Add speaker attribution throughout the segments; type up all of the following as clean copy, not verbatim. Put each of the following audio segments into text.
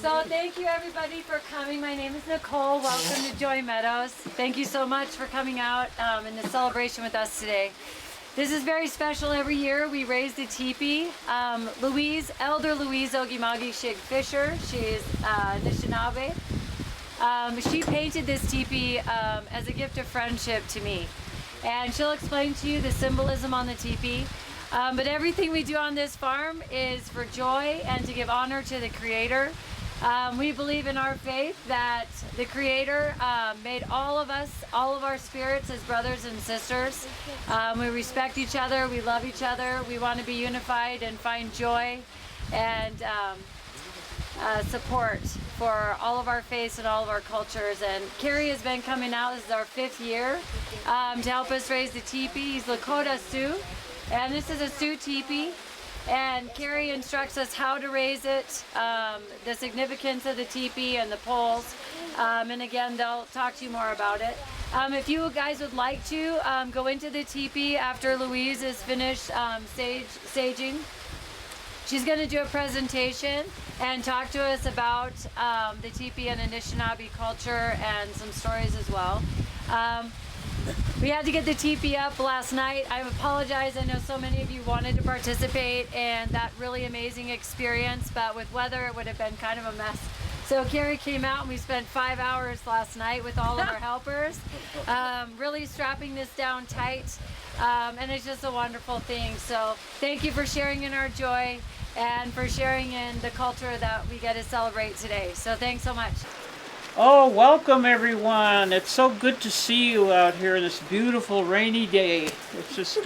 Speaker 1: So thank you everybody for coming. My name is Nicole. Welcome to Joy Meadows. Thank you so much for coming out in the celebration with us today. This is very special. Every year we raise the Tipi. Louise, Elder Louise Ogemahgeshig Fischer, she's Anishinaabe. She painted this Tipi as a gift of friendship to me. And she'll explain to you the symbolism on the Tipi. But everything we do on this farm is for joy and to give honor to the Creator. We believe in our faith that the Creator made all of us, all of our spirits as brothers and sisters. We respect each other, we love each other, we want to be unified and find joy and support for all of our faiths and all of our cultures. And Carrie has been coming out, this is our 5th year, to help us raise the Tipi. He's Lakota Sioux, and this is a Sioux Tipi. And Carrie instructs us how to raise it, the significance of the Tipi and the poles. And again, they'll talk to you more about it. If you guys would like to go into the Tipi after Louise is finished saging, she's going to do a presentation and talk to us about the Tipi and Anishinaabe culture and some stories as well. We had to get the Tipi up last night. I apologize. I know so many of you wanted to participate in that really amazing experience, but with weather it would have been kind of a mess. So Carrie came out and we spent 5 hours last night with all of our helpers, really strapping this down tight. And it's just a wonderful thing. So thank you for sharing in our joy and for sharing in the culture that we get to celebrate today. So thanks so much.
Speaker 2: Oh, welcome everyone. It's so good to see you out here on this beautiful rainy day. It's just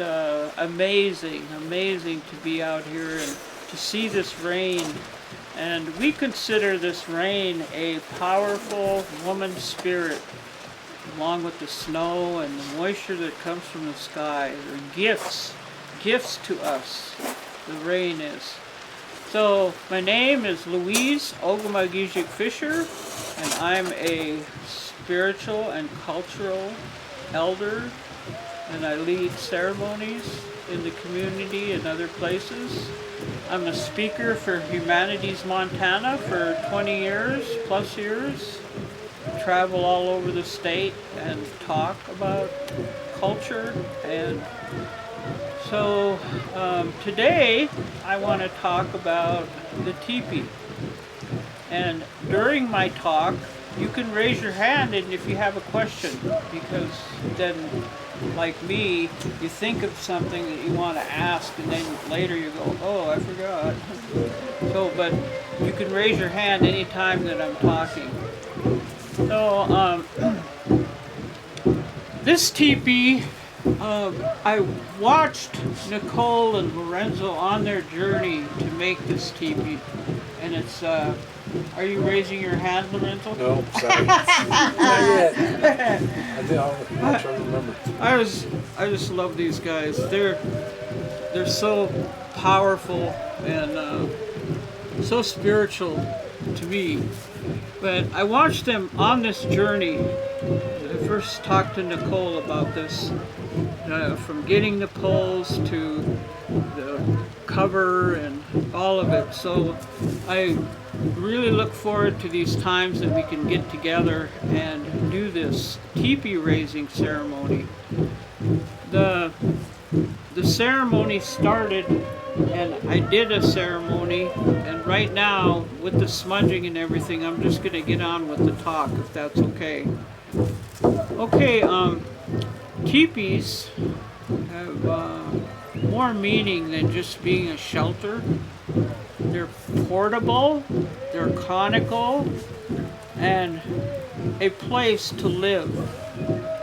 Speaker 2: amazing to be out here and to see this rain. And we consider this rain a powerful woman spirit, along with the snow and the moisture that comes from the sky. They're gifts to us, the rain is. So my name is Louise Ogemahgeshig Fischer, and I'm a spiritual and cultural elder, and I lead ceremonies in the community and other places. I'm a speaker for Humanities Montana for 20 years, plus years. Travel all over the state and talk about culture. And so today I want to talk about the Tipi. And during my talk, you can raise your hand and if you have a question, because then, like me, you think of something that you want to ask and then later you go, oh, I forgot. So, but you can raise your hand anytime that I'm talking. So, this Tipi, I watched Nicole and Lorenzo on their journey to make this Tipi, and it's, are you raising your hand, Lorenzo?
Speaker 3: No, sorry. Not yet. I'll try to remember.
Speaker 2: I just love these guys. They're so powerful and so spiritual to me. But I watched them on this journey. I first talked to Nicole about this, from getting the poles to the cover and all of it. So I really look forward to these times that we can get together and do this Tipi raising ceremony. the ceremony started, and I did a ceremony, and right now with the smudging and everything, I'm just going to get on with the talk, if that's okay. Okay, teepees have more meaning than just being a shelter. They're portable, they're conical, and a place to live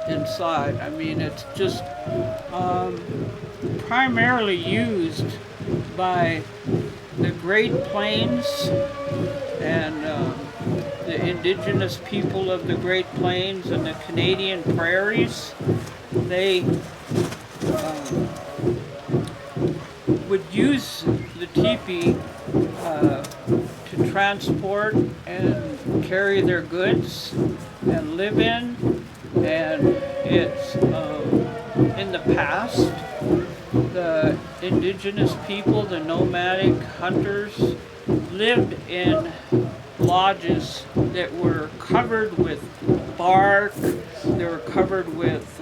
Speaker 2: inside. I mean, it's just primarily used by the Great Plains and the indigenous people of the Great Plains and the Canadian prairies. They would use the teepee to transport and carry their goods and live in. And it's in the past, the indigenous people, the nomadic hunters, lived in lodges that were covered with bark. They were covered with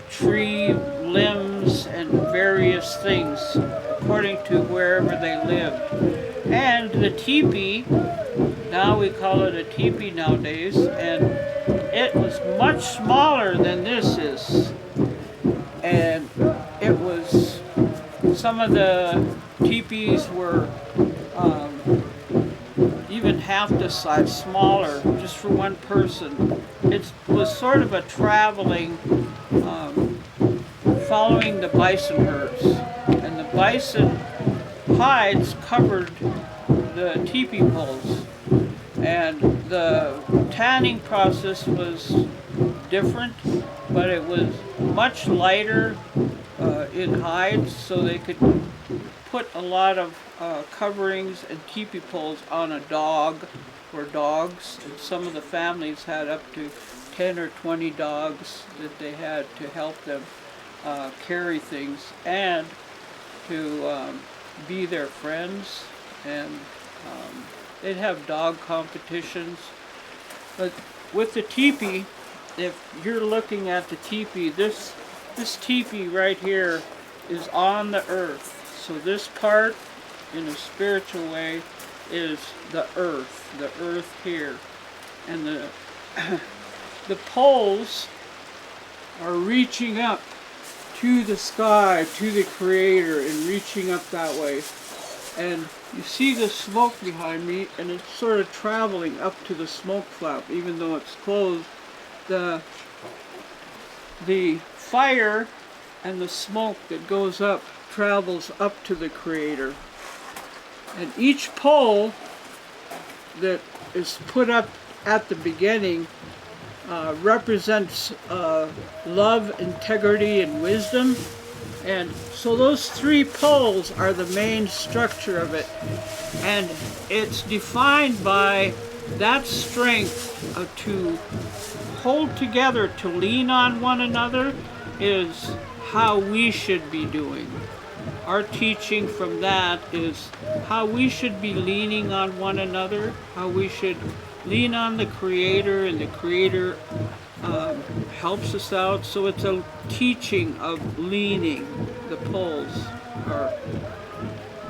Speaker 2: tree limbs and various things according to wherever they lived. And the teepee, now we call it a teepee nowadays, and it was much smaller than this is. And it was, some of the teepees were even half this size, smaller, just for one person. It was sort of a traveling, following the bison herds. And the bison hides covered the teepee poles. And the tanning process was different, but it was much lighter in hides, so they could put a lot of coverings and teepee poles on a dog or dogs. And some of the families had up to 10 or 20 dogs that they had to help them carry things and to be their friends. And they'd have dog competitions. But with the teepee, if you're looking at the teepee, this teepee right here is on the earth. So this part, in a spiritual way, is the earth here. And the poles are reaching up to the sky, to the Creator, and reaching up that way. And you see the smoke behind me, and it's sort of traveling up to the smoke flap, even though it's closed. The fire and the smoke that goes up travels up to the Creator. And each pole that is put up at the beginning represents love, integrity, and wisdom. And so those three poles are the main structure of it. And it's defined by that strength to hold together, to lean on one another, is how we should be doing. Our teaching from that is how we should be leaning on one another, how we should lean on the Creator, and the Creator helps us out. So it's a teaching of leaning. The poles are,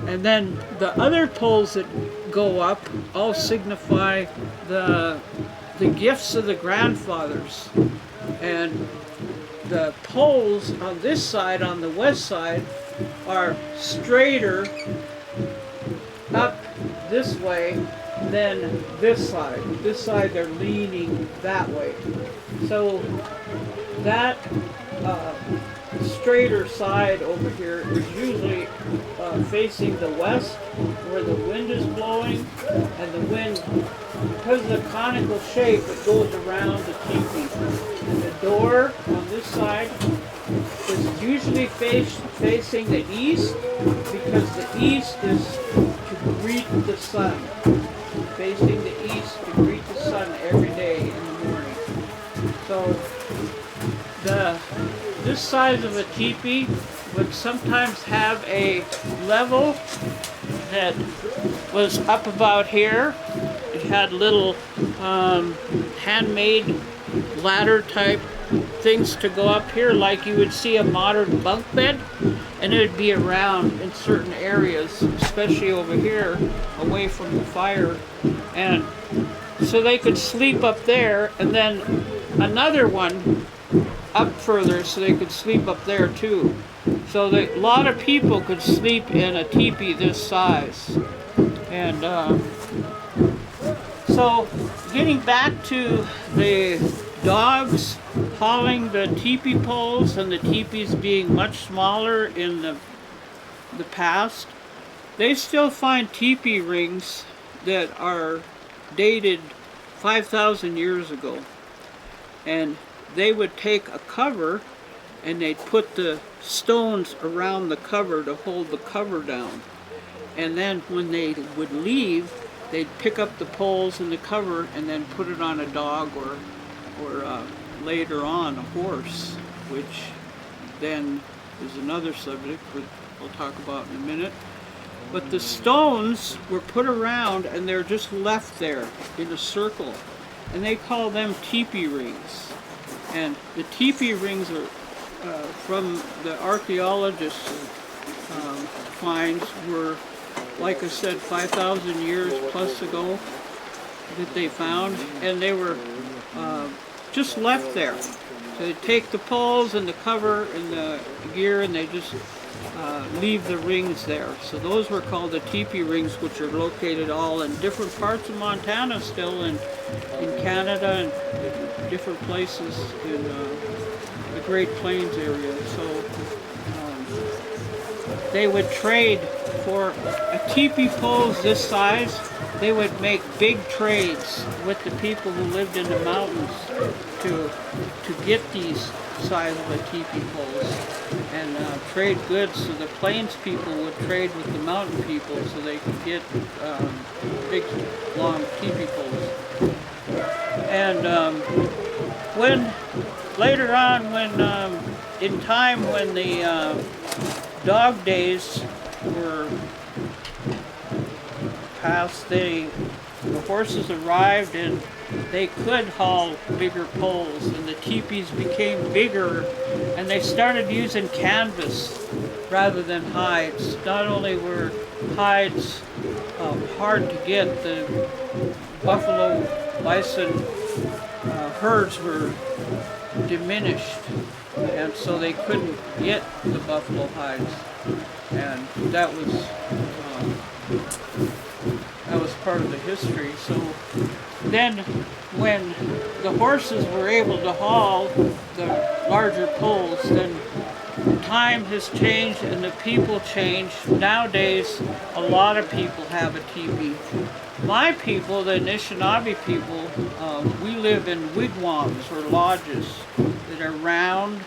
Speaker 2: and then the other poles that go up all signify the gifts of the grandfathers. And the poles on this side, on the west side, are straighter up this way than this side. This side they're leaning that way. So that straighter side over here is usually facing the west, where the wind is blowing, and the wind, because of the conical shape, it goes around the teepee. And the door on this side is usually facing the east, because the east is to greet the sun. Facing the east to greet the sun every day in the morning. So this size of a teepee would sometimes have a level that was up about here. It had little handmade ladder type things to go up here, like you would see a modern bunk bed, and it would be around in certain areas, especially over here away from the fire, and so they could sleep up there, and then another one up further so they could sleep up there too. So a lot of people could sleep in a teepee this size. And so getting back to the dogs hauling the teepee poles, and the teepees being much smaller in the past, they still find teepee rings that are dated 5,000 years ago. And they would take a cover and they'd put the stones around the cover to hold the cover down. And then when they would leave, they'd pick up the poles and the cover and then put it on a dog or later on a horse, which then is another subject we'll talk about in a minute. But the stones were put around and they're just left there in a circle, and they call them teepee rings. And the teepee rings are from the archaeologists' finds were, like I said, 5,000 years plus ago that they found, and they were just left there. So they take the poles and the cover and the gear and they just leave the rings there. So those were called the teepee rings, which are located all in different parts of Montana still, in Canada and different places in the Great Plains area. So they would trade for a teepee poles this size. They would make big trades with the people who lived in the mountains to get these size of a teepee poles and trade goods. So the plains people would trade with the mountain people so they could get big, long teepee poles. And when later on, when in time when the dog days were past, the horses arrived and they could haul bigger poles, and the teepees became bigger, and they started using canvas rather than hides. Not only were hides hard to get, the buffalo, bison herds were diminished, and so they couldn't get the buffalo hides, and that was part of the history. So then when the horses were able to haul the larger poles, then time has changed and the people changed. Nowadays a lot of people have a teepee. My people, the Anishinaabe people, we live in wigwams or lodges that are round,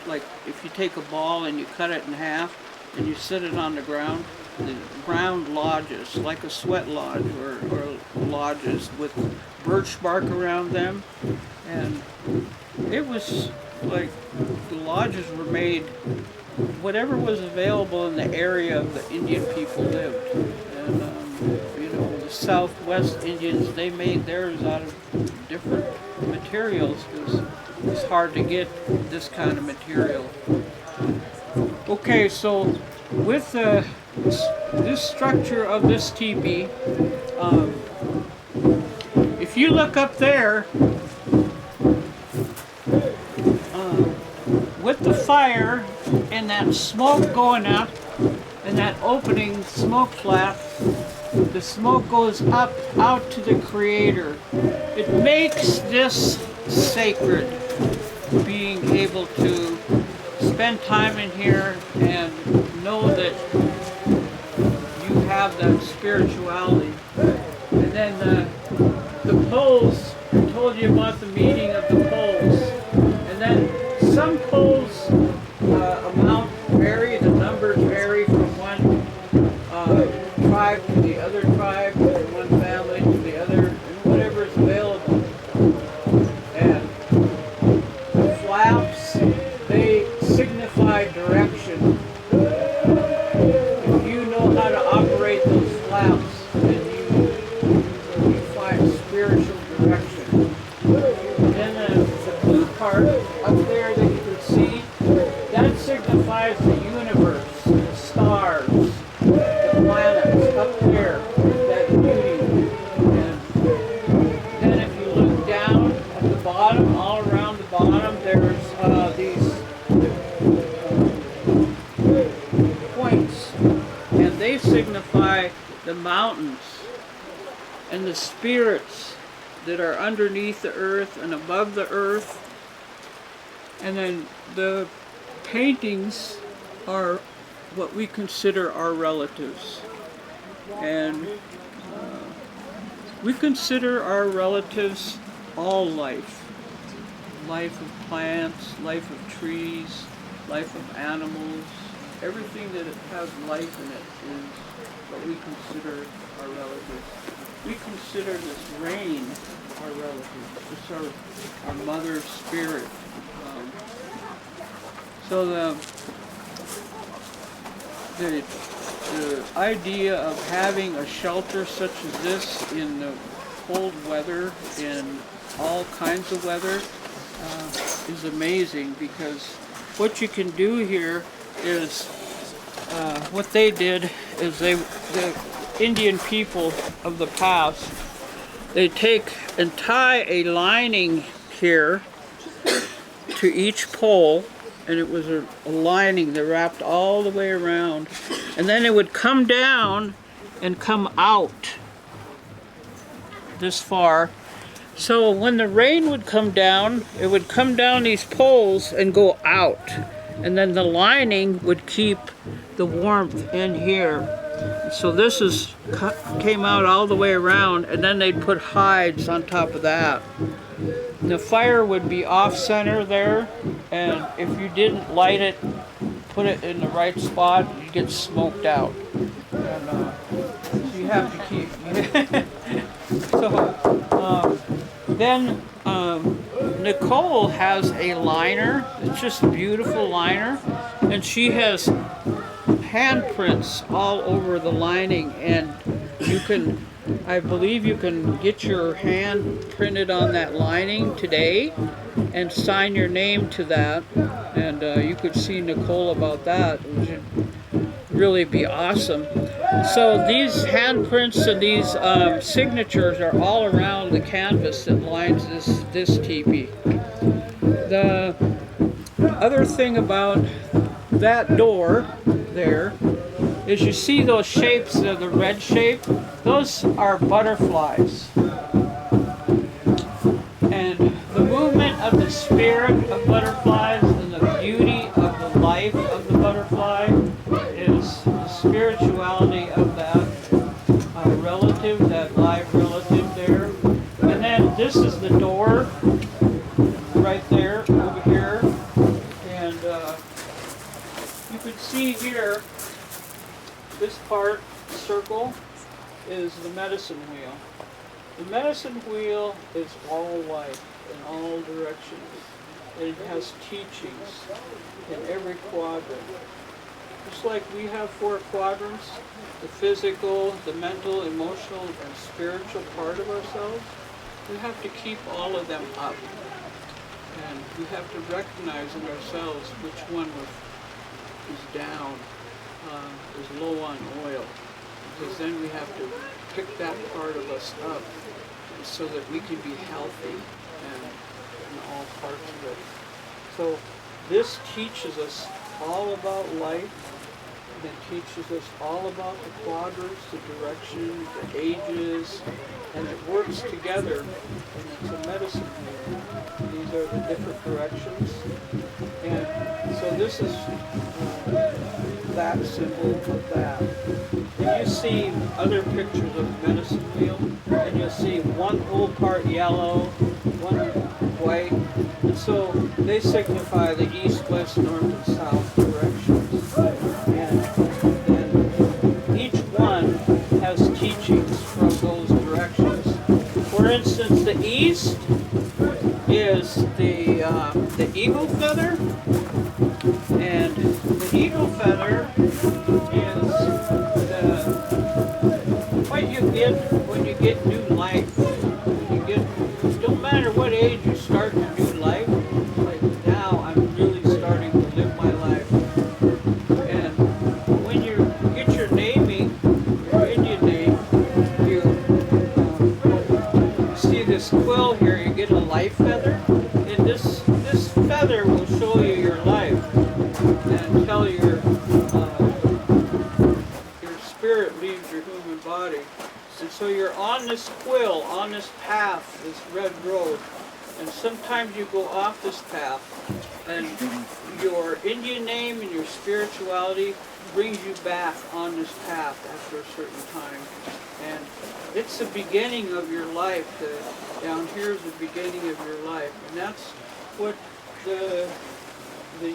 Speaker 2: like if you take a ball and you cut it in half and you sit it on the ground, the round lodges, like a sweat lodge or lodges with birch bark around them. And it was like the lodges were made, whatever was available in the area of the Indian people lived. And you know, the Southwest Indians, they made theirs out of different materials because it's hard to get this kind of material. Okay, so with this structure of this teepee, if you look up there, with the fire and that smoke going up and that opening smoke flap, the smoke goes up out to the Creator. It makes this sacred, being able to spend time in here and know that you have that spirituality. And then the poles, I told you about the meaning of the poles. And then some poles amount vary, the numbers vary from one tribe to the other tribe, from one family to the other, and whatever is available. And the flaps, they signify direction. If you know how to operate those flaps, then you spiritual direction. Then the blue part up there that you can see, that signifies the universe, the stars, the planets up there, that beauty. And then if you look down at the bottom, all around the bottom, there's these points, and they signify the mountains and the spirits that are underneath the earth and above the earth. And then the paintings are what we consider our relatives. And we consider our relatives all life. Life of plants, life of trees, life of animals. Everything that has life in it is what we consider our relatives. We consider this rain our relatives. It's our mother spirit. So the idea of having a shelter such as this in the cold weather, in all kinds of weather, is amazing, because what you can do here is what they did is the Indian people of the past, they take and tie a lining here to each pole, and it was a lining that wrapped all the way around, and then it would come down and come out this far. So when the rain would come down, it would come down these poles and go out, and then the lining would keep the warmth in here. So this came out all the way around, and then they'd put hides on top of that. And the fire would be off center there, and if you didn't light it, put it in the right spot, you'd get smoked out. And so you have to keep. So then Nicole has a liner. It's just a beautiful liner, and she has handprints all over the lining, and you can, I believe you can get your hand printed on that lining today and sign your name to that, and you could see Nicole about that, which would really be awesome. So these handprints and these signatures are all around the canvas that lines this teepee. The other thing about that door there is, you see those shapes, the red shape, those are butterflies. And the movement of the spirit of butterflies and the beauty of the life of the butterfly is the spirituality of that relative, that live relative there. And then this is the door right there, over here. And you can see here, this part, circle, is the medicine wheel. The medicine wheel is all life in all directions. It has teachings in every quadrant. Just like we have 4 quadrants, the physical, the mental, emotional, and spiritual part of ourselves, we have to keep all of them up. And we have to recognize in ourselves which one is down, is low on oil. Because then we have to pick that part of us up so that we can be healthy and in all parts of it. So this teaches us all about life. It teaches us all about the quadrants, the directions, the ages, and it works together, and it's a medicine wheel. These are the different directions. And so this is that symbol of that. And you see other pictures of the medicine wheel, and you'll see one whole part yellow, one white, and so they signify the east, west, north, and south directions. And each one has teachings from those directions. For instance, the east is the eagle feather, and the eagle feather is what you get when you get new life, when you stage you start your new life, like now I'm really starting to live my life. And when you get your naming, your Indian name, you see this quill here, you get a life feather, and this feather will show you your life and tell your spirit leaves your human body. And so you're on this quill, on this path, this red road, and sometimes you go off this path, and your Indian name and your spirituality brings you back on this path after a certain time. And it's the beginning of your life. Down here is the beginning of your life, and that's what the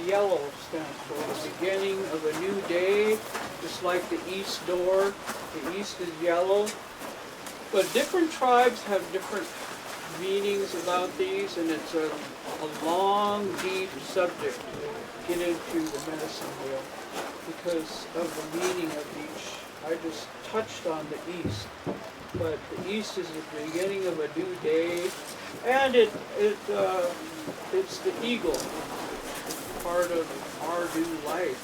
Speaker 2: yellow stands for, the beginning of a new day, just like the east door. The east is yellow. But different tribes have different meanings about these, and it's a long, deep subject to get into the medicine wheel because of the meaning of each. I just touched on the east, but the east is the beginning of a new day, and it's the eagle. Part of our new life.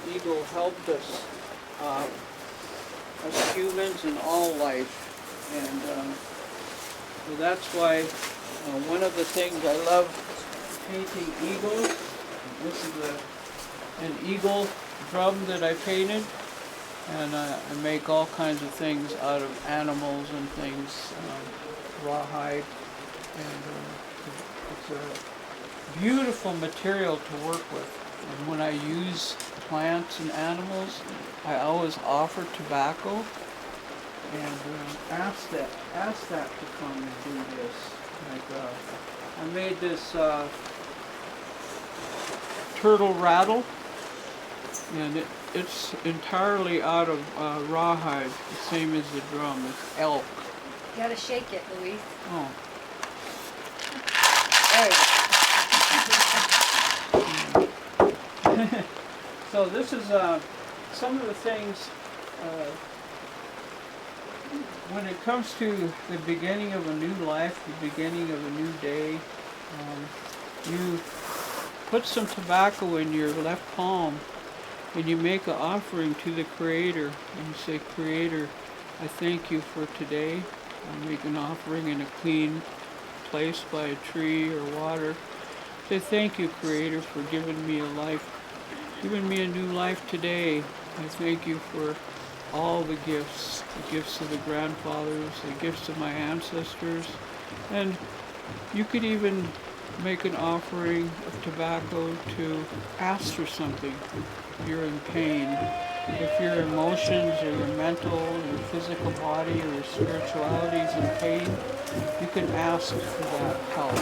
Speaker 2: The eagle helped us as humans in all life, and so that's why one of the things I love painting eagles. This is an eagle drum that I painted, and I make all kinds of things out of animals and things, rawhide, and it's a beautiful material to work with. And when I use plants and animals, I always offer tobacco and ask that to come and do this. Like I made this turtle rattle, and it's entirely out of rawhide, the same as the drum. It's elk.
Speaker 1: You gotta shake it, Louise.
Speaker 2: Oh.
Speaker 1: There you go.
Speaker 2: So this is some of the things when it comes to the beginning of a new life, the beginning of a new day. You put some tobacco in your left palm and you make an offering to the Creator, and you say, Creator, I thank you for today. I make an offering in a clean place by a tree or water. Say, thank you, Creator, for giving me a life, giving me a new life today. I thank you for all the gifts of the grandfathers, the gifts of my ancestors. And you could even make an offering of tobacco to ask for something. If you're in pain, if your emotions or your mental or your physical body or your spirituality is in pain, you can ask for that help.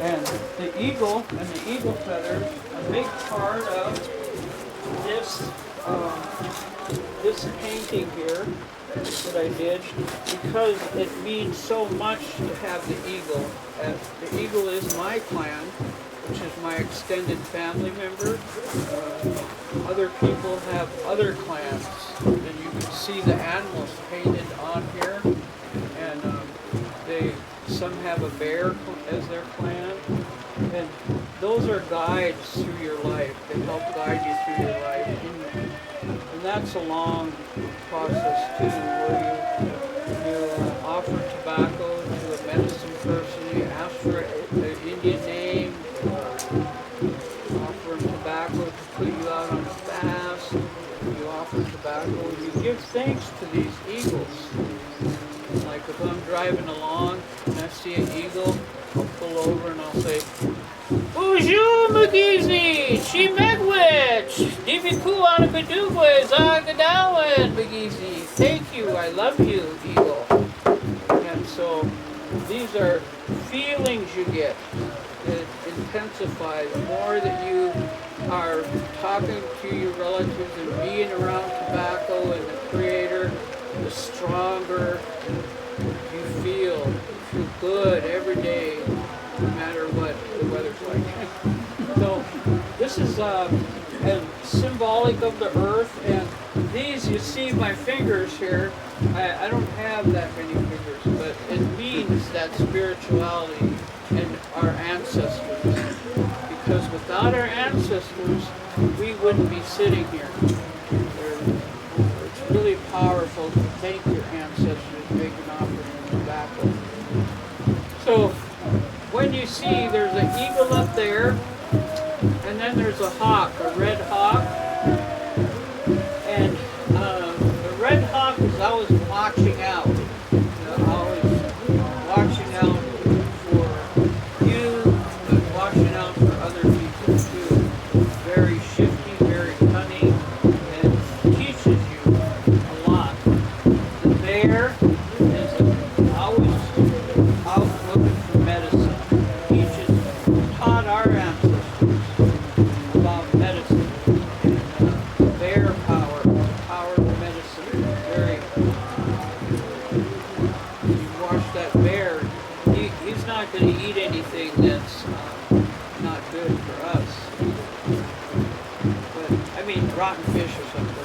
Speaker 2: And the eagle and the eagle feather, a big part of this painting here that I did, because it means so much to have the eagle. And the eagle is my clan, which is my extended family member. Other people have other clans, and you can see the animals painted on here. And some have a bear as their clan, and those are guides through your life. They help guide you through your life, and that's a long process too, where you offer tobacco to a medicine person. You ask for an Indian name, offer them tobacco to put you out on a fast. You offer tobacco. You give thanks to these eagles. Like if I'm driving along and I see an eagle, I'll pull over and I'll say, Ogemahgeshig, Shemegwich, Divikuanabadugwe, Zagadawan, Magisi. Thank you, I love you, eagle. And so these are feelings you get that intensify the more that you are talking to your relatives and being around tobacco and the Creator, the stronger you feel. You feel good every day, no matter what the weather's like. So this is symbolic of the earth, and these, you see my fingers here, I don't have that many fingers, but it means that spirituality our ancestors. Because without our ancestors, we wouldn't be sitting here. It's really powerful to thank your ancestors, make an offering of tobacco. So when you see there's an eagle up there, and then there's a hawk, a red hawk, and the red hawk is always watching out, always watching out for you, but watching out for other people too. Very shifty, very cunning, and teaches you a lot. The bear is always out looking for medicine. Taught our ancestors about medicine and bear power, the power of medicine. Very. You watch that bear. He's not going to eat anything that's not good for us. But I mean, rotten fish or something.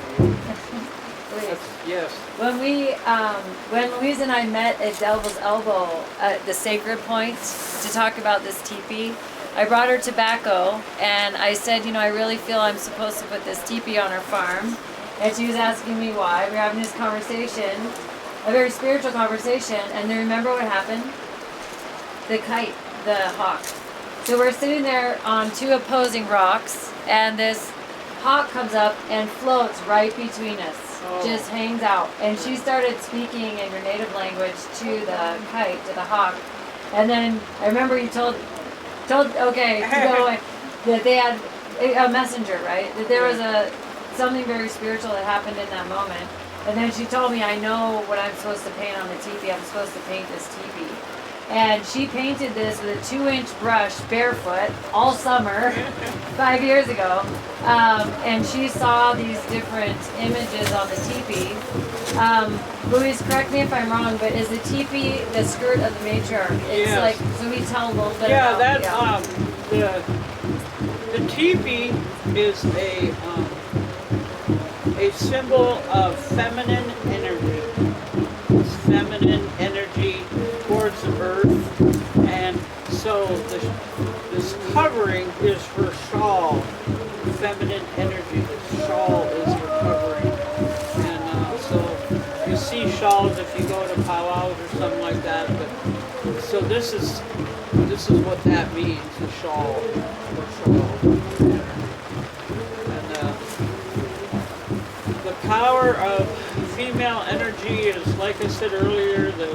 Speaker 2: Yes.
Speaker 1: When Louise and I met at Devil's Elbow at the Sacred Point to talk about this teepee, I brought her tobacco and I said, I really feel I'm supposed to put this teepee on our farm. And she was asking me why. We were having this conversation, a very spiritual conversation, and then remember what happened? The kite, the hawk. So we're sitting there on two opposing rocks, and this hawk comes up and floats right between us. Just hangs out. And she started speaking in her native language to the kite, to the hawk. And then I remember you told okay, to go away, that they had a messenger, right? That there was something very spiritual that happened in that moment. And then she told me, I know what I'm supposed to paint on the teepee. I'm supposed to paint this teepee. And she painted this with a 2-inch brush barefoot all summer 5 years ago. And she saw these different images on the teepee. Louise, correct me if I'm wrong, but is the teepee the skirt of the matriarch? It's
Speaker 2: yes.
Speaker 1: like, so we tell a little bit
Speaker 2: yeah,
Speaker 1: about
Speaker 2: the teepee is a symbol of feminine energy. It's feminine energy towards the earth, and so this covering is her shawl, feminine energy. The shawl is her covering, and so you see shawls if you go to powwows or something like that. But so this is what that means, the shawl, her shawl. And the power of female energy is, like I said earlier, the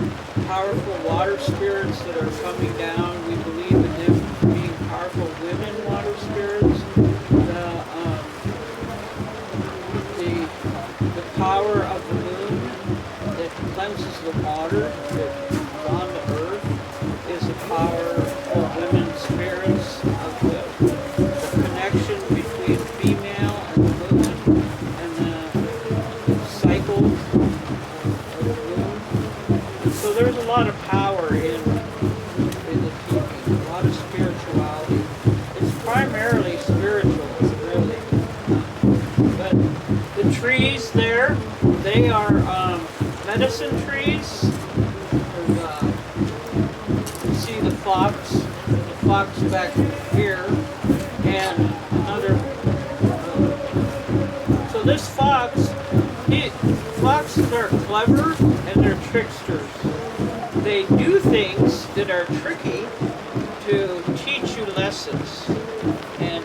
Speaker 2: powerful water spirits that are coming down. We believe in them being powerful women water spirits. The power of the moon that cleanses the water that is on the earth is the power of women spirits, of the connection between female and the moon and the cycle of the moon. So there's a lot of power in the teepee, a lot of spirituality. It's primarily spiritual, really. But the trees there, they are medicine trees. You see the fox back here, and another. So this foxes are clever and they're tricksters. They do things that are tricky to teach you lessons. And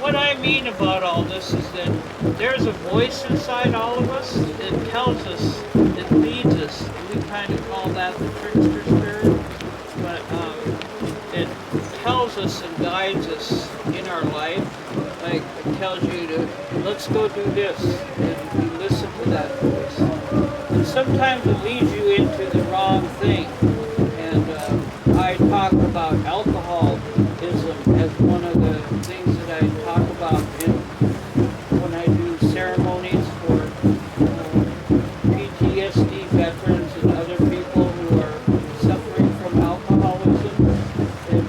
Speaker 2: what I mean about all this is that there's a voice inside all of us that tells us, that leads us. We kind of call that the trickster spirit, but it tells us and guides us in our life. Like it tells you to, let's go do this, and you listen to that voice. And sometimes it leads you into the wrong thing. And I talk about alcoholism as one of the things that I talk about when I do ceremonies for PTSD veterans and other people who are suffering from alcoholism, and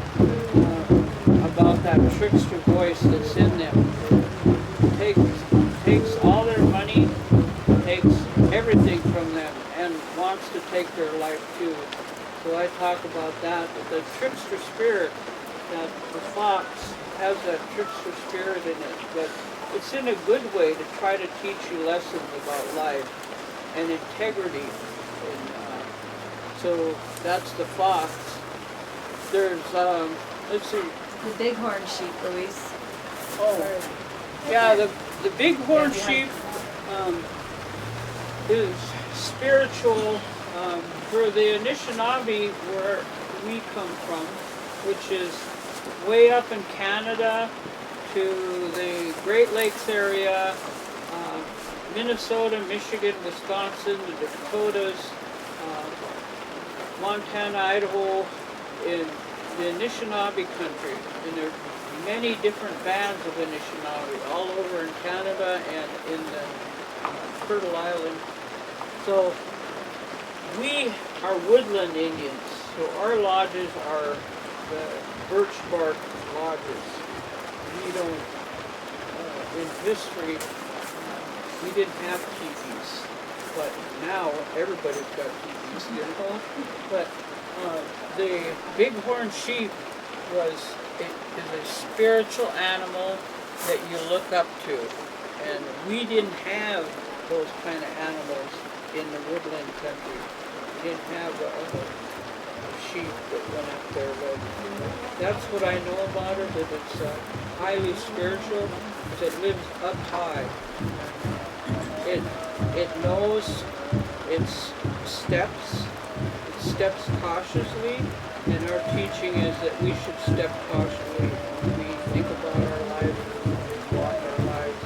Speaker 2: about that trickster voice that's in them. Takes all their money, takes everything from them, and wants to take their life too. I talk about that, the trickster spirit, that the fox has that trickster spirit in it, but it's in a good way to try to teach you lessons about life and integrity. And, so that's the fox. There's, let's see.
Speaker 1: The bighorn sheep, Louise.
Speaker 2: Oh, yeah, the bighorn sheep is spiritual for the Anishinaabe, where we come from, which is way up in Canada to the Great Lakes area, Minnesota, Michigan, Wisconsin, the Dakotas, Montana, Idaho, in the Anishinaabe country. And there are many different bands of Anishinaabe all over in Canada and in the Turtle Island. So we are woodland Indians. So our lodges are the birch bark lodges. We don't, in history, we didn't have teepees, but now everybody's got teepees, you know. But the bighorn sheep is a spiritual animal that you look up to, and we didn't have those kind of animals in the woodland country. We didn't have sheep that went up there, but that's what I know about it, that it's highly spiritual, because it lives up high. It knows its steps. It steps cautiously, and our teaching is that we should step cautiously. We think about our life, walk our lives,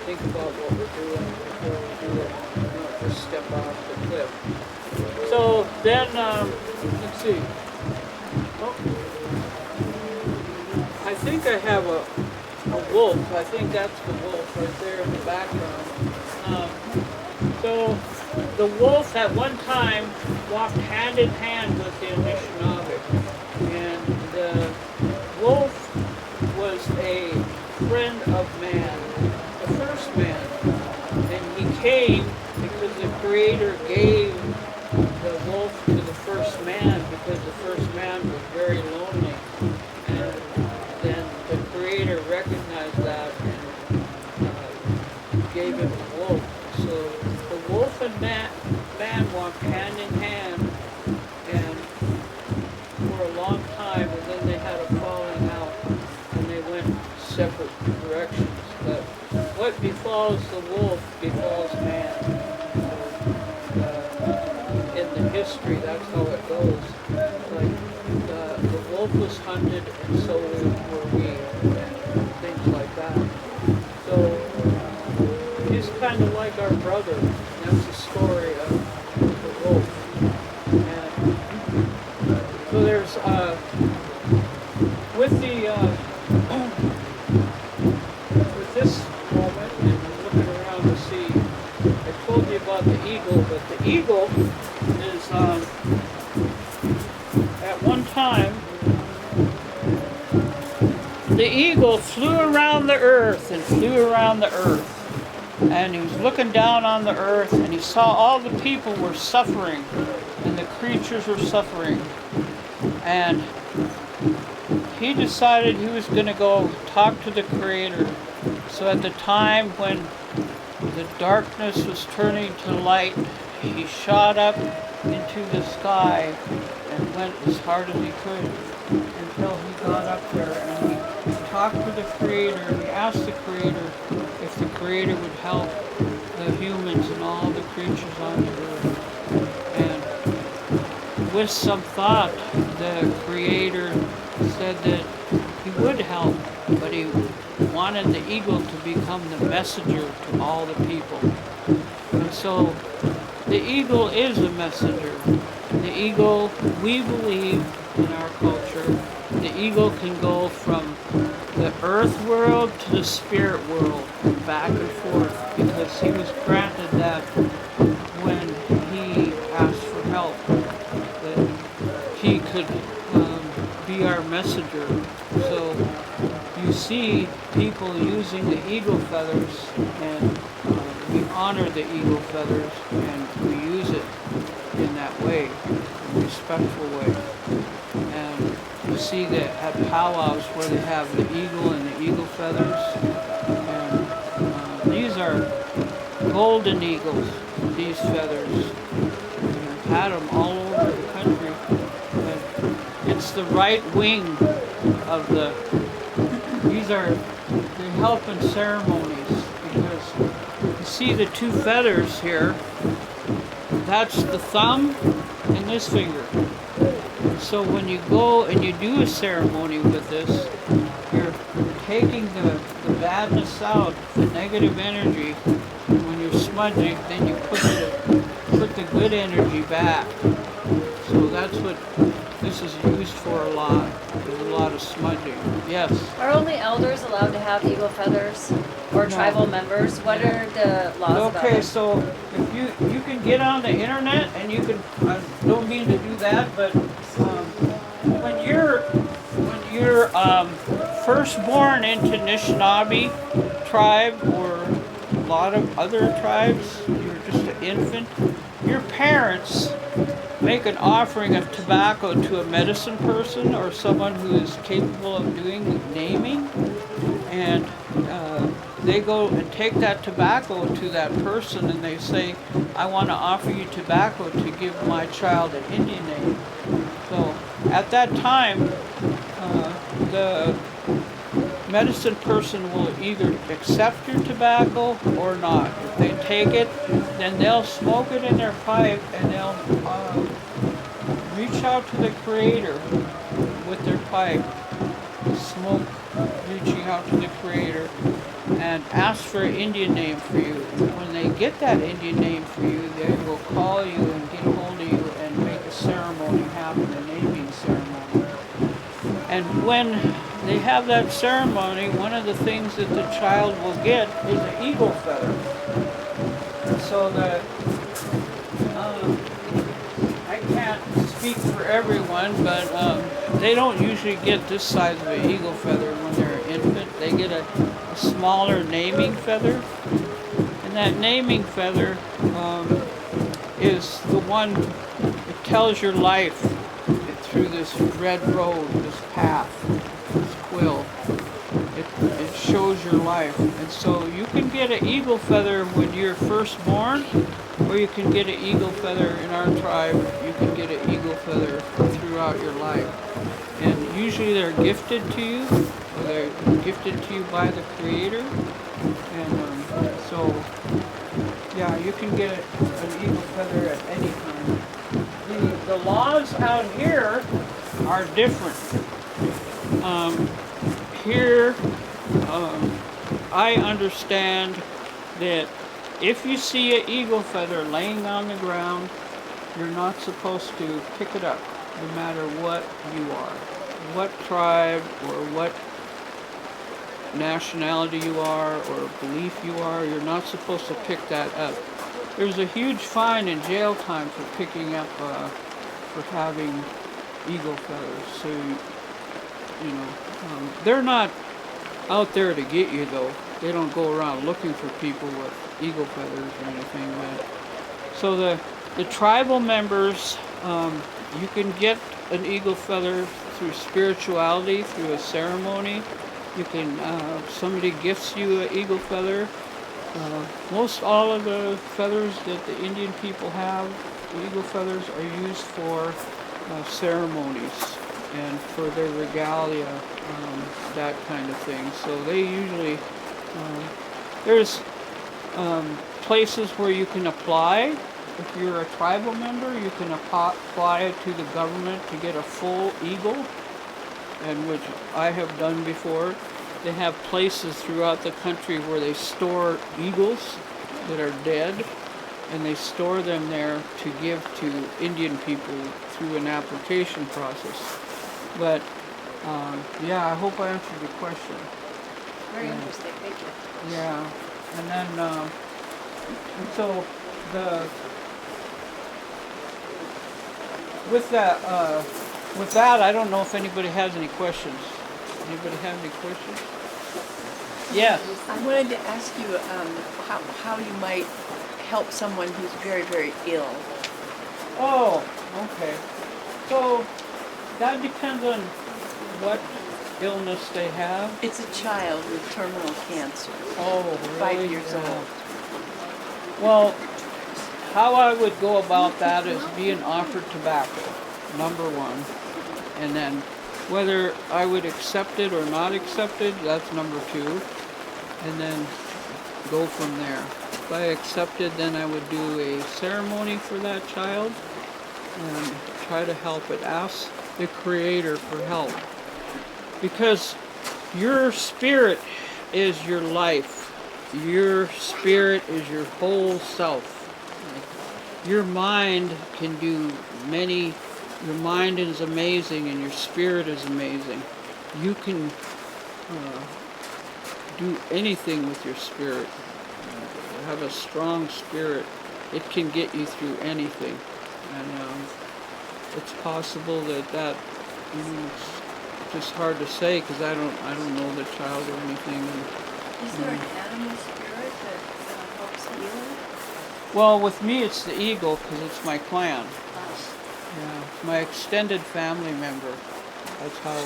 Speaker 2: think about what we're doing before we do it, not just step off the cliff. So then, let's see. Oh, I think I have a wolf. I think that's the wolf right there in the background. So the wolf at one time walked hand in hand with the Anishinaabe, and the wolf was a friend of man, the first man, and he came because the Creator gave the wolf to the first man, because the first man was very lonely, and then the Creator recognized that and gave him the wolf. So the wolf and man walked hand in hand, and for a long time, and then they had a falling out, and they went separate directions. But what befalls the wolf befalls man. In the history, that's how it goes. Like the wolf was hunted, and so were we, and things like that. So he's kind of like our brother. That's the story of the wolf. And so there's with the with this moment, and I'm looking around to see. I told you about the eagle, but the eagle is at one time the eagle flew around the earth and flew around the earth. And he was looking down on the earth, and he saw all the people were suffering, and the creatures were suffering. And he decided he was going to go talk to the Creator. So at the time when the darkness was turning to light, he shot up into the sky and went as hard as he could until he got up there, and he talked to the Creator, and he asked the Creator if the Creator would help the humans and all the creatures on the earth. And with some thought, the Creator said that he would help, but he wanted the eagle to become the messenger to all the people. And so the eagle is a messenger. The eagle, we believe in our culture, the eagle can go from the earth world to the spirit world, back and forth, because he was granted that when he asked for help, that he could be our messenger. So you see people using the eagle feathers, and we honor the eagle feathers, and we use it. in that way, a respectful way. And you see that at powwows where they have the eagle and the eagle feathers, and these are golden eagles, these feathers. And I've had them all over the country. And it's the right wing of the, they help in ceremonies because you see the two feathers here, that's the thumb and this finger. So when you go and you do a ceremony with this, you're taking the badness out, the negative energy. And when you're smudging, then you put the good energy back. So that's what this is used for a lot. There's a lot of smudging. Yes?
Speaker 1: Are only elders allowed to have eagle feathers? Or
Speaker 2: No.
Speaker 1: tribal members? What are the laws about
Speaker 2: Okay,
Speaker 1: it?
Speaker 2: so if you can get on the internet and you can, I don't mean to do that, but when you're first born into Anishinaabe tribe or a lot of other tribes, you're just an infant, your parents make an offering of tobacco to a medicine person or someone who is capable of doing naming, and they go and take that tobacco to that person and they say, I want to offer you tobacco to give my child an Indian name. So at that time, the medicine person will either accept your tobacco or not. If they take it, then they'll smoke it in their pipe and they'll reach out to the Creator with their pipe, smoke reaching out to the Creator, and ask for an Indian name for you. When they get that Indian name for you, they will call you and get a hold of you and make a ceremony happen, a naming ceremony. And when they have that ceremony, one of the things that the child will get is an eagle feather. So that I can't speak for everyone, but they don't usually get this size of an eagle feather when they're an infant. They get a smaller naming feather, and that naming feather is the one that tells your life through this red road, this path, this quill. It shows your life. And so you can get an eagle feather when you're first born, or you can get an eagle feather in our tribe. You can get an eagle feather throughout your life. And usually they're gifted to you, or they're gifted to you by the Creator. And so, yeah, you can get an eagle feather at any time. The laws out here are different. Here, I understand that if you see an eagle feather laying on the ground, you're not supposed to pick it up, no matter what you are, what tribe or what nationality you are or belief you are. You're not supposed to pick that up. There's a huge fine and jail time for picking up, for having eagle feathers. So, you know, they're not out there to get you though. They don't go around looking for people with eagle feathers or anything. So the tribal members, you can get an eagle feather through spirituality, through a ceremony. You can, somebody gifts you an eagle feather. Most all of the feathers that the Indian people have, the eagle feathers, are used for ceremonies and for their regalia, that kind of thing. So they usually, there's places where you can apply. If you're a tribal member, you can apply to the government to get a full eagle, and which I have done before. They have places throughout the country where they store eagles that are dead, and they store them there to give to Indian people through an application process. But yeah, I hope I answered your question.
Speaker 1: Very interesting, thank you.
Speaker 2: Yeah, and then and so with that, I don't know if anybody has any questions. Anybody have any questions? Yes.
Speaker 4: I wanted to ask you how you might help someone who's very, very ill.
Speaker 2: Oh, okay. So that depends on what illness they have.
Speaker 4: It's a child with terminal cancer,
Speaker 2: Oh, really?
Speaker 4: 5 years
Speaker 2: Yeah.
Speaker 4: old.
Speaker 2: Well, how I would go about that is being offered tobacco, number one. And then whether I would accept it or not accept it, that's number two. And then go from there. If I accepted, then I would do a ceremony for that child and try to help it. Ask the Creator for help. Because your spirit is your life. Your spirit is your whole self. Your mind can do many, your mind is amazing and your spirit is amazing. You can do anything with your spirit. Have a strong spirit. It can get you through anything. And it's possible that it's just hard to say because I don't know the child or anything.
Speaker 4: Is there an animal spirit that helps heal?
Speaker 2: Well, with me it's the eagle because it's my clan. Yeah, my extended family member. That's how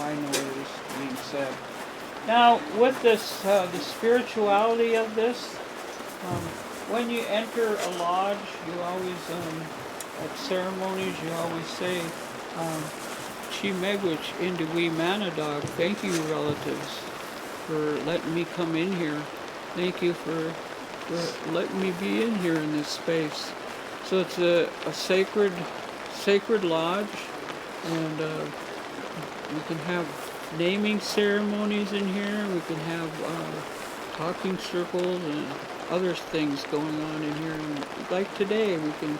Speaker 2: I know it is being said. Now, with this, the spirituality of this, when you enter a lodge, you always, at ceremonies, you always say, Ogemahgeshig into Ogemahgeshig. Thank you, relatives, for letting me come in here. Thank you for letting me be in here in this space. So it's a sacred lodge, and we can have naming ceremonies in here. We can have talking circles and other things going on in here. And like today, we can.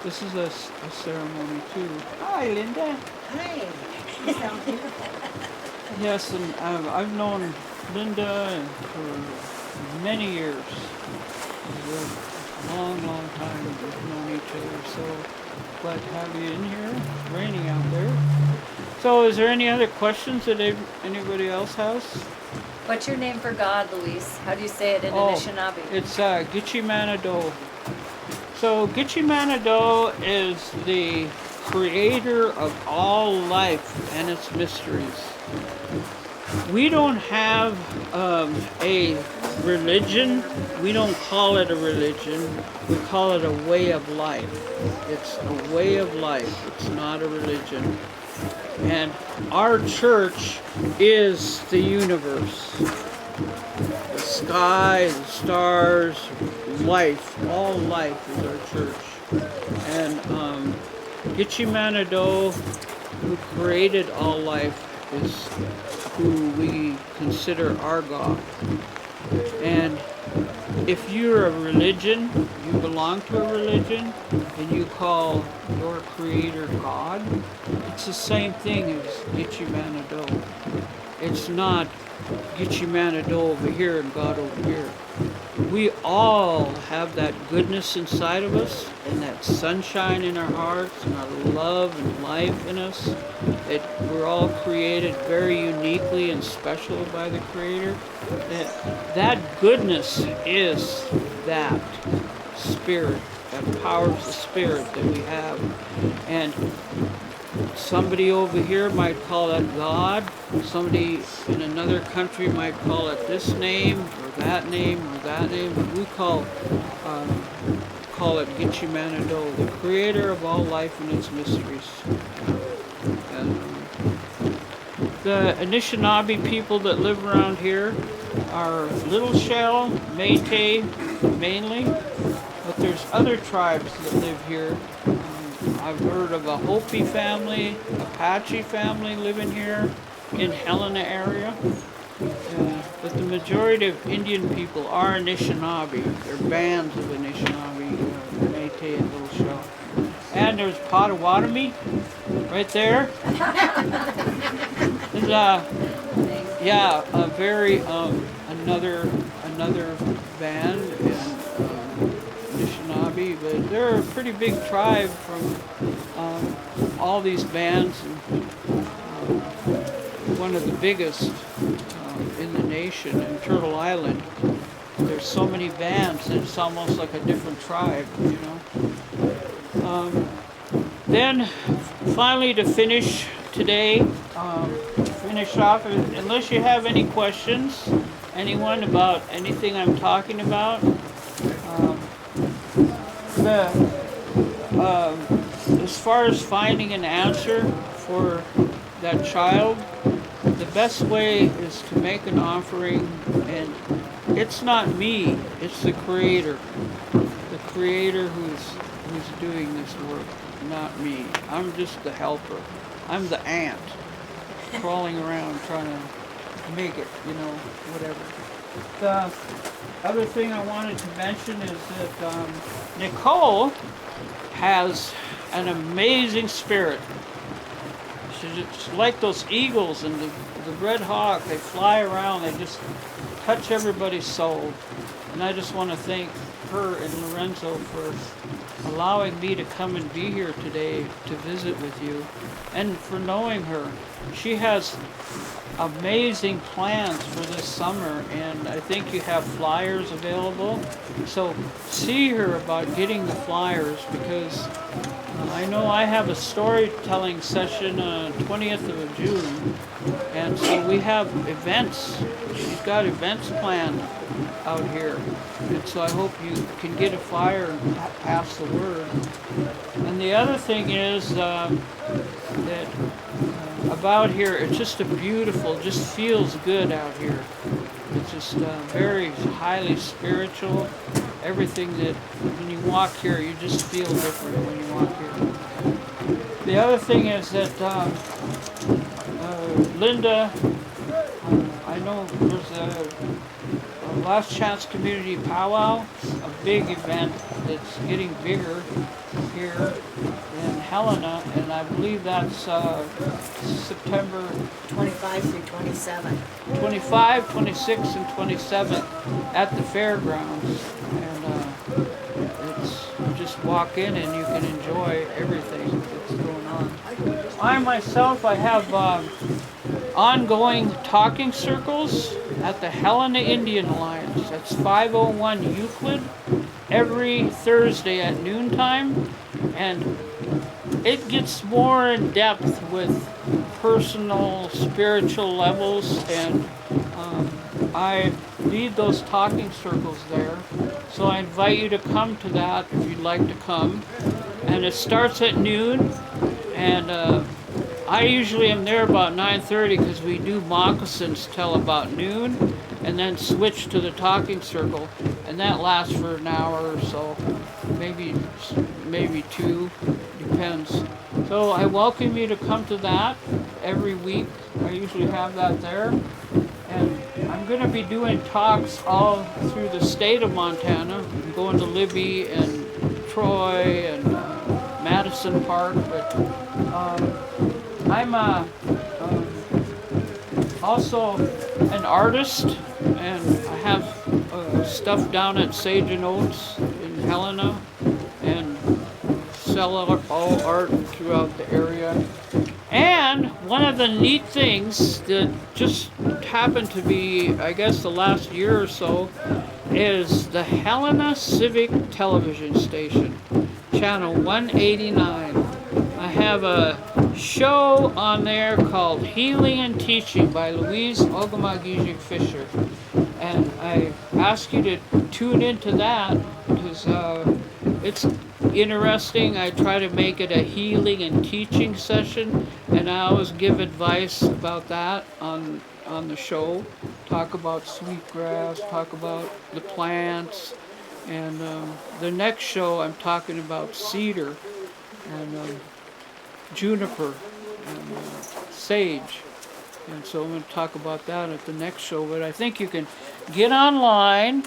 Speaker 2: This is a ceremony too. Hi, Linda.
Speaker 5: Hi.
Speaker 2: Yes, and I've known Linda for many years. A long time we've known each other. So glad to have you in here. It's raining out there. So is there any other questions that anybody else has?
Speaker 1: What's your name for God, Louise? How do you say it in Anishinaabe?
Speaker 2: It's Ogemahgeshig. So Ogemahgeshig is the creator of all life and its mysteries. We don't have a religion. We don't call it a religion. We call it a way of life. It's a way of life. It's not a religion. And our church is the universe. The sky, the stars, life, all life is our church. And Ogemahgeshig, who created all life, is who we consider our God. And if you're a religion, you belong to a religion, and you call your creator God, it's the same thing as Ogemahgeshig. It's not Ogemahgeshig over here and God over here. We all have that goodness inside of us and that sunshine in our hearts and our love and life in us. That we're all created very uniquely and special by the Creator. That goodness is that spirit, that power of the spirit that we have. And somebody over here might call it God. Somebody in another country might call it this name or that name or that name. But we call it Ogemahgeshig, the creator of all life and its mysteries. And the Anishinaabe people that live around here are Little Shell, Métis mainly, but there's other tribes that live here. I've heard of a Hopi family, Apache family living here in Helena area. But the majority of Indian people are Anishinaabe. They're bands of Anishinaabe, Métis and Little Shell. And there's Potawatomi right there. There's a very another band in Anishinaabe, but they're a pretty big tribe from all these bands, and one of the biggest in the nation in Turtle Island. there's so many bands that it's almost like a different tribe, you know. Then finally to finish today, finish off, unless you have any questions, anyone about anything I'm talking about. As far as finding an answer for that child, the best way is to make an offering, and it's not me, it's the Creator who's doing this work, not me. I'm just the helper. I'm the ant crawling around trying to make it, you know, whatever. The other thing I wanted to mention is that Nicole has an amazing spirit. She's like those eagles and the red hawk. They fly around. They just touch everybody's soul. And I just want to thank her and Lorenzo for allowing me to come and be here today to visit with you, and for knowing her. She has amazing plans for this summer, and I think you have flyers available. So see her about getting the flyers, because I know I have a storytelling session 20th of June, and so we have events. She's got events planned out here, and so I hope you can get a flyer and pass the word. And the other thing is that about here, it's just just feels good out here. It's just very highly spiritual. Everything that when you walk here, you just feel different when you walk here. The other thing is that Linda, I know there's a Last Chance Community Powwow, a big event that's getting bigger here in Helena, and I believe that's September
Speaker 5: 25 through 27.
Speaker 2: 25, 26, and 27 at the fairgrounds. And it's you just walk in and you can enjoy everything that's going on. I myself, I have ongoing talking circles at the Helena Indian Alliance. That's 501 Euclid every Thursday at noontime, and it gets more in depth with personal spiritual levels, and I lead those talking circles there. So I invite you to come to that if you'd like to come. And it starts at noon, and I usually am there about 9:30 because we do moccasins till about noon, and then switch to the talking circle, and that lasts for an hour or so, maybe two, depends. So I welcome you to come to that every week. I usually have that there, and I'm going to be doing talks all through the state of Montana. I'm going to Libby and Troy and Madison Park, but I'm also an artist, and I have stuff down at Sage and Oats in Helena, and sell all art throughout the area. And one of the neat things that just happened to be, I guess, the last year or so, is the Helena Civic Television Station, channel 189. I have a show on there called Healing and Teaching by Louise Ogemahgeshig Fischer, and I ask you to tune into that because it's interesting. I try to make it a healing and teaching session, and I always give advice about that on the show. Talk about sweetgrass, talk about the plants, and the next show I'm talking about cedar and juniper and sage, and so I'm going to talk about that at the next show. But I think you can get online,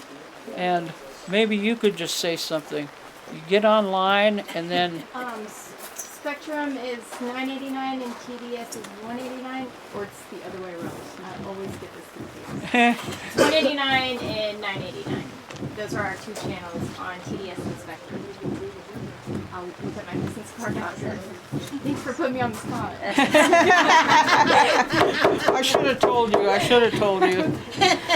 Speaker 2: and maybe you could just say something. You get online, and then
Speaker 6: Spectrum is $9.89 and TDS is $189, or it's the other way around. I always get this confused. It's $189 and $9.89. Those are our two channels on TDS and Spectrum. I'll look at my business card after. Thanks for putting me on the spot.
Speaker 2: I should have told you.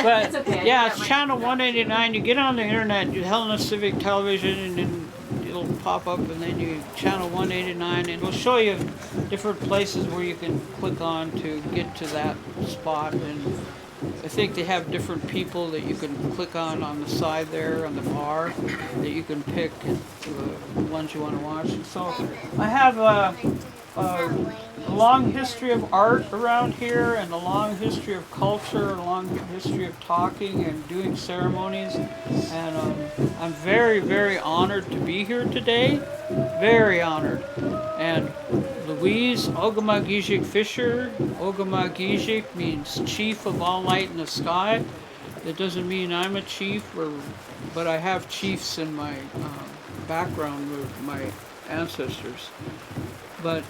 Speaker 2: But
Speaker 6: It's okay, I
Speaker 2: yeah,
Speaker 6: got
Speaker 2: it's
Speaker 6: my-
Speaker 2: channel 189. You get on the internet, you Helena Civic Television, and then it'll pop up, and then you channel 189, and it'll show you different places where you can click on to get to that spot. And I think they have different people that you can click on the side there on the bar that you can pick the ones you want to watch. And so I have a long history of art around here, and a long history of culture, a long history of talking and doing ceremonies. And I'm very, very honored to be here today. Very honored. And Louise Ogemahgeshig Fischer. Ogemahgeshig means chief of all light in the sky. It doesn't mean I'm a chief, but I have chiefs in my background with my ancestors. But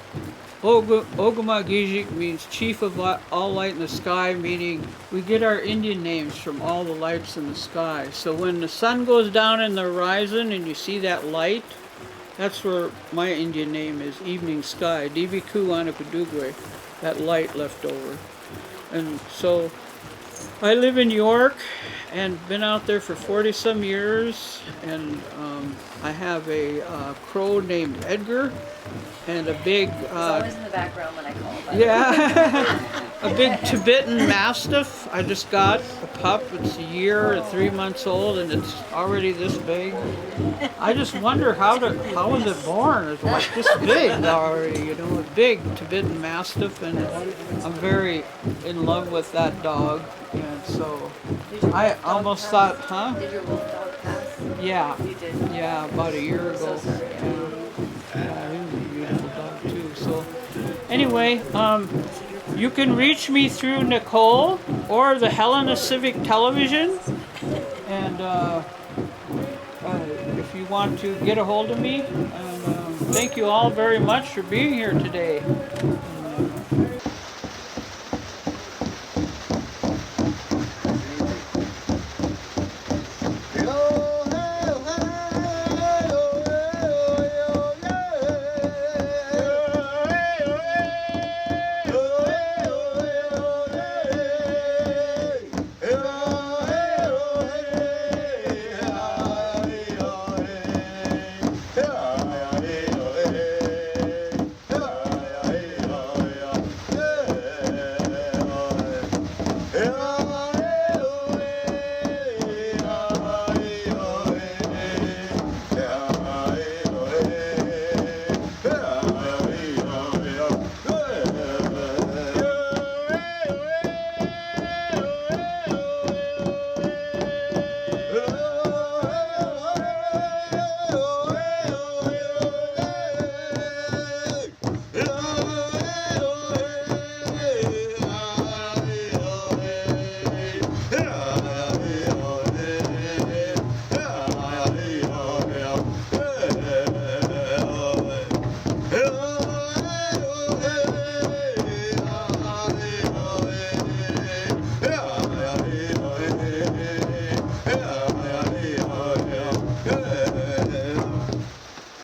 Speaker 2: Ogemahgeshig means chief of all light in the sky, meaning we get our Indian names from all the lights in the sky. So when the sun goes down in the horizon and you see that light, that's where my Indian name is, Evening Sky, Dibiku Anapudugwe, that light left over. And so I live in York and been out there for 40-some years, and I have a crow named Edgar, and a big
Speaker 1: It's always in the background when I call.
Speaker 2: a big Tibetan Mastiff. I just got a pup. It's a year and 3 months old, and it's already this big. I just wonder how was it born? It's like this big already, you know, a big Tibetan Mastiff, and I'm very in love with that dog. And so I almost thought, huh?
Speaker 1: Did your wolf dog pass?
Speaker 2: Yeah,
Speaker 1: You did.
Speaker 2: yeah, about a year ago.
Speaker 1: So sorry.
Speaker 2: Yeah, he was a beautiful dog too. So anyway, you can reach me through Nicole or the Helena Civic Television, and if you want to get a hold of me. And thank you all very much for being here today.